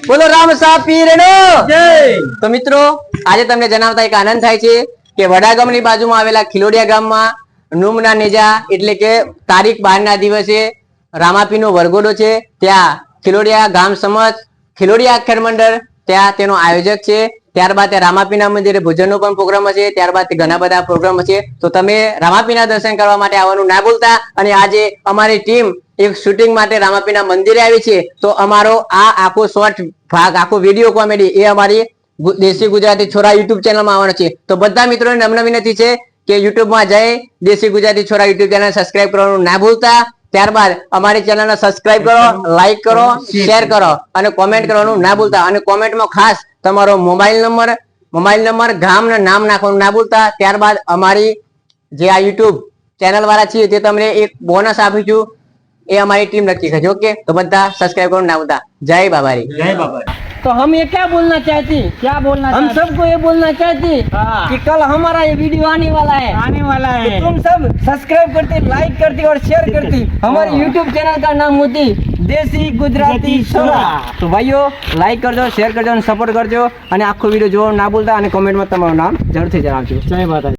બોલો રામસા પીરનો જય। તો મિત્રો આજે તમને જણાવતા એક આનંદ થાય છે કે વડાગામની બાજુમાં આવેલા ખિલોડિયા ગામમાં નુમના નેજા એટલે કે તારીખ 12 ના દિવસે રામાપીનો વરઘોડો છે। ત્યાં ખિલોડિયા ગામ સમજ ખિલોડિયા અક્ષર મંડળ ત્યાં તેનો આયોજક છે। ત્યારબાદ રામાપીના મંદિરે ભોજનનો પણ પ્રોગ્રામ હશે। ત્યારબાદ ઘણા બધા પ્રોગ્રામ હશે। તો તમે રામાપીના દર્શન કરવા માટે આવવાનું ના ભૂલતા। અને આજે અમારી ટીમ એક શૂટિંગ માટે રામાપીના મંદિરે આવી છે। તો અમારો આ આખો શોર્ટ ભાગ આખો વિડીયો કોમેડી એ અમારી દેશી ગુજરાતી છોરા યુટ્યુબ ચેનલમાં આવવાનો છે। તો બધા મિત્રોને નમ્ર વિનંતી છે કે યુટ્યુબમાં જઈ દેશી ગુજરાતી છોરા યુટ્યુબ ચેનલ સબસ્ક્રાઇબ કરવાનું ના ભૂલતા। ત્યારબાદ અમારી ચેનલને સબસ્ક્રાઇબ કરો, લાઈક કરો, શેર કરો અને કોમેન્ટ કરવાનું ના ભૂલતા। અને કોમેન્ટમાં ખાસ તમારો મોબાઈલ નંબર ગામનું નામ નાખવાનું ના ભૂલતા। ત્યારબાદ અમારી જે આ યુટ્યુબ ચેનલ વાળા છીએ તે તમને એક બોનસ આપીશું એ हमारी टीम नक्की है। ओके तो बता सब्सक्राइब करो ना बता। जय बाबारी। जय बाबारी। तो हम ये क्या बोलना चाहती, हम सबको ये बोलना चाहती कि कल हमारा ये वीडियो आने वाला है तो तुम सब सब्सक्राइब करती, लाइक करती और शेयर करती। हमारे YouTube चैनल का नाम होती देसी गुजराती छोरा। तो भाइयों लाइक करजो, शेयर करजो और सपोर्ट करजो। અને આખો વિડિયો જોવાનું ના ભૂલતા અને કોમેન્ટમાં તમારું નામ જરૂરથી જણાવજો। जय माता।